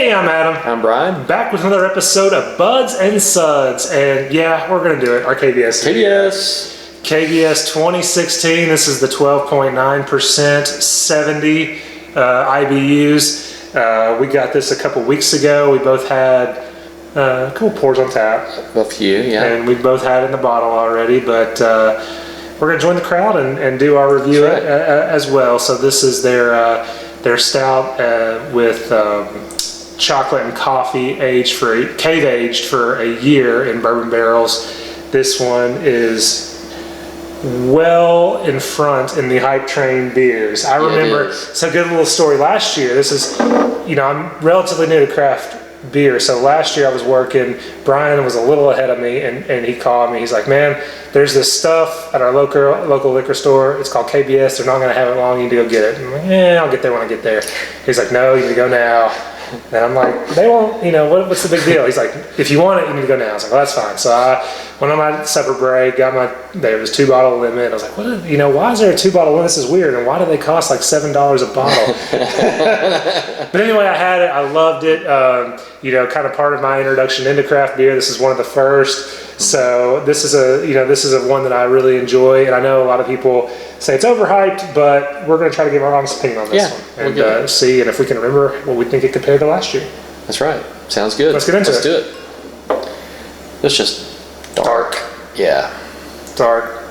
Hey, I'm Adam. I'm Bryan. Back with another episode of Buds and Suds. And yeah, we're going to do it. Our KBS. KBS 2016. This is the 12.9%, 70 IBUs. We got this a couple weeks ago. We both had a couple pours on tap. A few, yeah. And we both had it in the bottle already, but we're going to join the crowd and do our review as well. So this is their stout with chocolate and coffee cave aged for a year in bourbon barrels. This one is well in front in the hype train beers. I remember, so good little story last year. This is, I'm relatively new to craft beer. So last year I was working, Bryan was a little ahead of me, and he called me. He's like, man, there's this stuff at our local liquor store. It's called KBS. They're not going to have it long. You need to go get it. I'm like, I'll get there when I get there. He's like, no, you need to go now. And I'm like, they won't, what's the big deal? He's like, if you want it, you need to go now. I was like, well, that's fine. So I went on my supper break, there was 2-bottle limit. I was like, why is there a 2-bottle limit? This is weird. And why do they cost like $7 a bottle? But anyway, I had it. I loved it. Kind of part of my introduction into craft beer. This is one of the first. So this is a one that I really enjoy. And I know a lot of people say it's overhyped, but we're going to try to give our honest opinion on this one and see, and if we can remember what we think it compared to last year. That's right. Sounds good. Let's get into it. Let's do it. It's just dark. Yeah. Dark,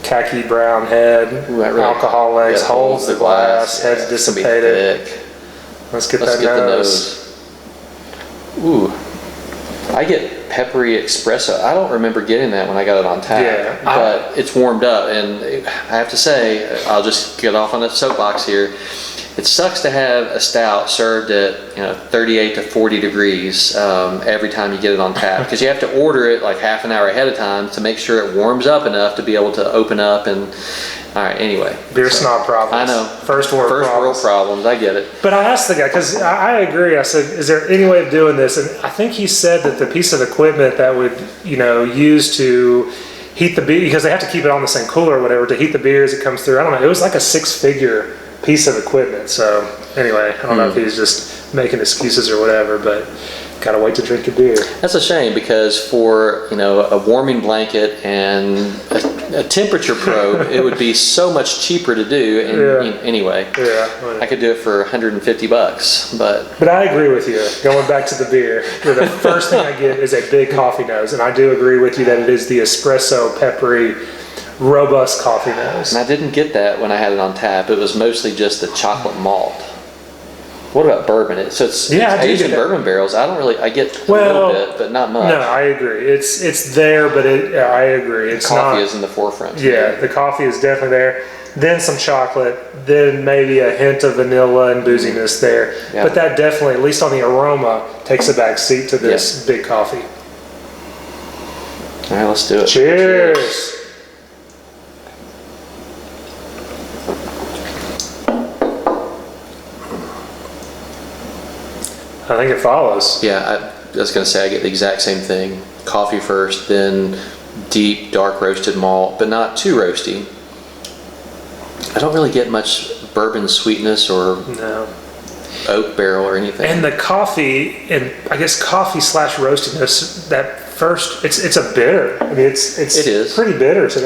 khaki brown head, alcohol legs, holds the glass, head's dissipated. Let's get that nose. Ooh. I get peppery espresso. I don't remember getting that when I got it on tap, but it's warmed up, and I have to say, I'll just get off on a soapbox here. It sucks to have a stout served at 38 to 40 degrees every time you get it on tap, because you have to order it like half an hour ahead of time to make sure it warms up enough to be able to open up. And all right, anyway, beer snob problems. I know, first world problems. I get it. But I asked the guy, because I agree. I said, is there any way of doing this? And I think he said that the piece of equipment that would use to heat the beer, because they have to keep it on the same cooler or whatever to heat the beer as it comes through. I don't know. It was like a 6-figure piece of equipment. So anyway, I don't know if he's just making excuses or whatever, but gotta wait to drink a beer. That's a shame, because for a warming blanket and a temperature probe, it would be so much cheaper to do. And anyway, I could do it for $150, but I agree with you. Going back to the beer, the first thing I get is a big coffee nose, and I do agree with you that it is the espresso peppery robust coffee nose. And I didn't get that when I had it on tap. It was mostly just the chocolate malt. What about bourbon? It's aged in bourbon barrels. I get a little bit, but not much. No, I agree. It's there, but I agree. It's coffee is in the forefront. Yeah, the coffee is definitely there. Then some chocolate. Then maybe a hint of vanilla and booziness there. Yeah. But that definitely, at least on the aroma, takes a back seat to this big coffee. All right, let's do it. Cheers. I think it follows. Yeah, I was going to say I get the exact same thing. Coffee first, then deep, dark roasted malt, but not too roasty. I don't really get much bourbon sweetness or oak barrel or anything. And the coffee, and I guess coffee / roastiness, that first, it's a bitter. I mean, it is pretty bitter. So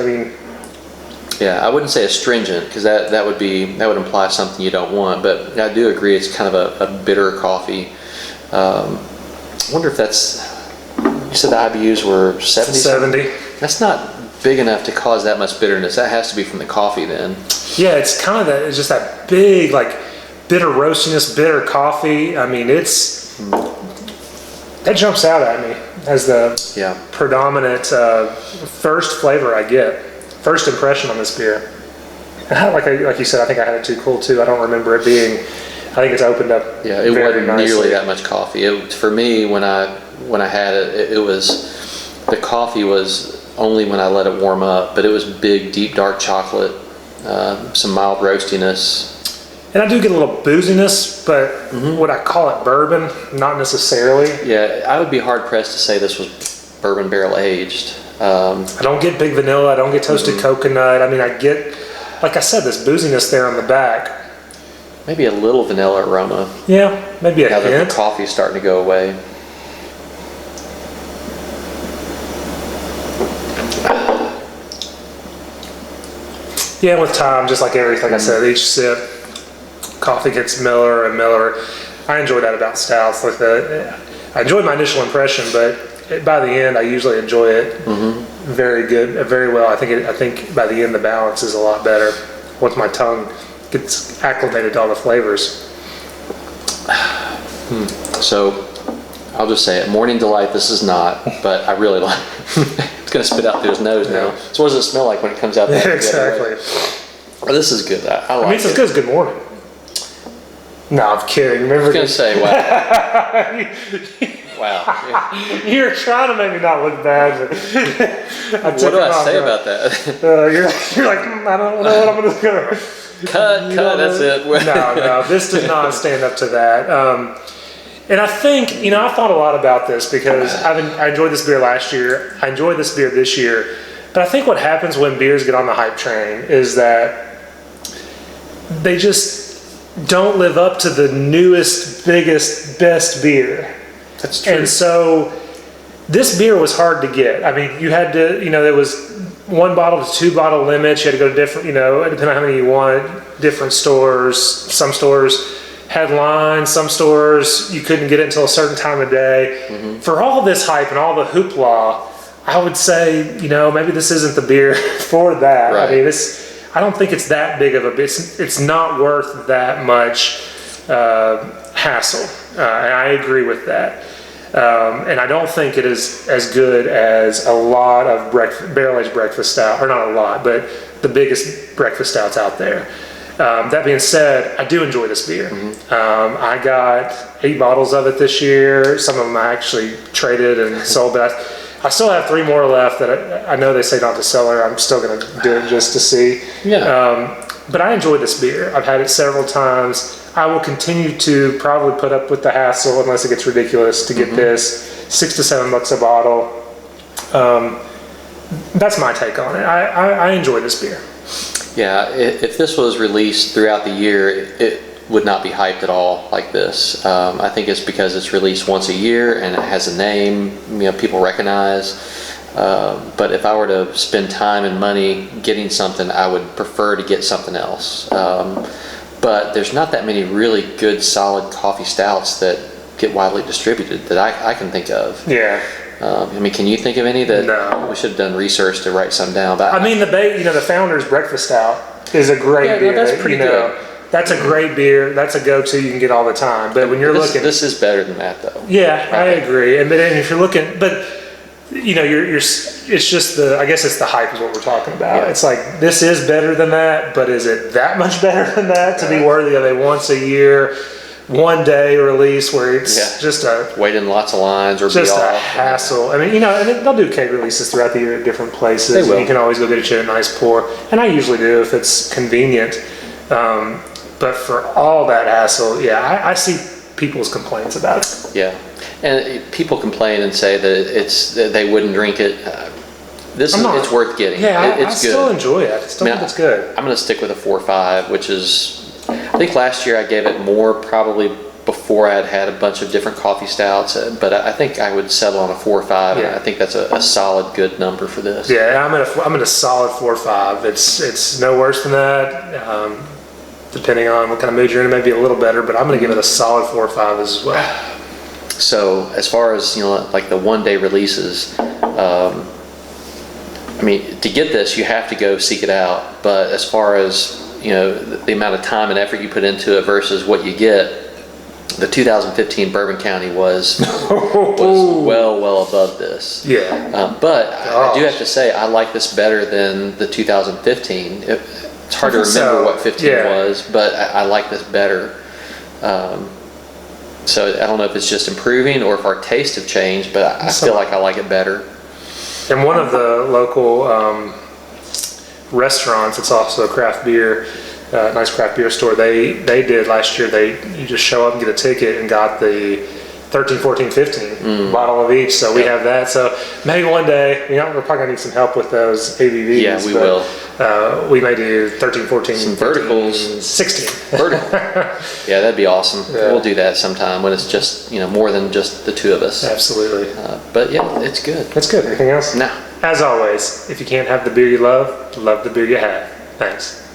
yeah, I wouldn't say astringent, because that would imply something you don't want. But I do agree, it's kind of a bitter coffee. I wonder if that's, you said the IBUs were 70? 70. That's not big enough to cause that much bitterness. That has to be from the coffee then. Yeah, it's kind of it's just that big, like, bitter roastiness, bitter coffee. I mean, that jumps out at me as the predominant first flavor I get, first impression on this beer. Like you said, I think I had it too cool too. I don't remember it being, I think it's opened up. Yeah, it wasn't nearly that much coffee. For me, when I had it, the coffee was only when I let it warm up, but it was big, deep, dark chocolate, some mild roastiness. And I do get a little booziness, but would I call it bourbon? Not necessarily. Yeah, I would be hard pressed to say this was bourbon barrel aged. I don't get big vanilla. I don't get toasted coconut. I mean, I get, like I said, this booziness there on the back. maybe a little vanilla aroma. Yeah, maybe a Now that hint. the coffee's starting to go away. Yeah, with time, just like everything I said, each sip, coffee gets miller and miller. I enjoy that about stouts. Like I enjoyed my initial impression, but by the end, I usually enjoy it very good, very well. I think by the end, the balance is a lot better once my tongue gets acclimated to all the flavors. So I'll just say it. Morning Delight, this is not, but I really like it. It's going to spit out through his nose now. So what does it smell like when it comes out? Exactly. Oh, this is good. I like I mean, it's as good as Good Morning. No, I'm kidding. Remember, I was going to say, wow. Wow. Yeah. You're trying to make me not look bad. But What do I say about that? You're like, I don't know what I'm going to do. Cut, that's it. No, this does not stand up to that. And I think, I've thought a lot about this because I enjoyed this beer last year. I enjoyed this beer this year. But I think what happens when beers get on the hype train is that they just don't live up to the newest, biggest, best beer. That's true. And so this beer was hard to get. I mean, you had to, there was 1 bottle to 2 bottle limits. You had to go to different, depending on how many you wanted, different stores. Some stores had lines. Some stores, you couldn't get it until a certain time of day. For all this hype and all the hoopla, I would say, maybe this isn't the beer for that. Right. I mean, I don't think it's that big of a, it's not worth that much hassle. And I agree with that. And I don't think it is as good as a lot of barrel-aged breakfast stout, or not a lot, but the biggest breakfast stouts out there. That being said, I do enjoy this beer. I got 8 bottles of it this year. Some of them I actually traded and sold, but I still have 3 more left that I know they say not to sell her. I'm still going to do it just to see. Yeah. But I enjoy this beer. I've had it several times. I will continue to probably put up with the hassle unless it gets ridiculous to get this. $6 to $7 a bottle. That's my take on it. I enjoy this beer. Yeah, if this was released throughout the year, it would not be hyped at all like this. I think it's because it's released once a year and it has a name, people recognize. But if I were to spend time and money getting something, I would prefer to get something else. But there's not that many really good, solid coffee stouts that get widely distributed that I can think of. Yeah. Can you think of any that? No. We should have done research to write some down. But the Founder's Breakfast Stout is a great beer. No, that's pretty good. That's a great beer. That's a go-to you can get all the time. But when you're looking, this is better than that, though. Yeah, I agree. And if you're looking, but it's just I guess it's the hype is what we're talking about. Yeah. It's like, this is better than that, but is it that much better than that to be worthy of a once a year, 1 day release where it's just wait in lots of lines or just be a off. hassle. I mean, and they'll do keg releases throughout the year at different places. They will. And you can always go get a nice pour, and I usually do if it's convenient. But for all that hassle, I see people's complaints about it. Yeah, and people complain and say that they wouldn't drink it. It's worth getting. Yeah, it's I good. Still enjoy it. I still think it's good. I'm going to stick with a 4.5, which is, I think last year I gave it more probably before I had a bunch of different coffee stouts, but I think I would settle on a 4.5, and I think that's a solid, good number for this. Yeah, I'm at a solid 4.5. It's no worse than that. Depending on what kind of mood you're in, it may be a little better, but I'm going to give it a solid 4.5 as well. So as far as like the 1 day releases, to get this you have to go seek it out. But as far as the amount of time and effort you put into it versus what you get, the 2015 Bourbon County was well above this. Yeah. But I do have to say I like this better than the 2015. It's hard to remember what 15 was, but I like this better. So I don't know if it's just improving or if our tastes have changed, but I feel like I like it better. And one of the local restaurants, it's also a craft beer, nice craft beer store, they did last year, you just show up and get a ticket and got the 13, 14, 15 bottle of each. So we have that. So maybe one day, we're probably going to need some help with those ABVs. Yeah, we will. We may do 13, 14, Some 15, verticals. 16. Vertical. Yeah, that'd be awesome. Yeah. We'll do that sometime when it's just, more than just the two of us. Absolutely. But yeah, it's good. That's good. Anything else? No. As always, if you can't have the beer you love the beer you have. Thanks.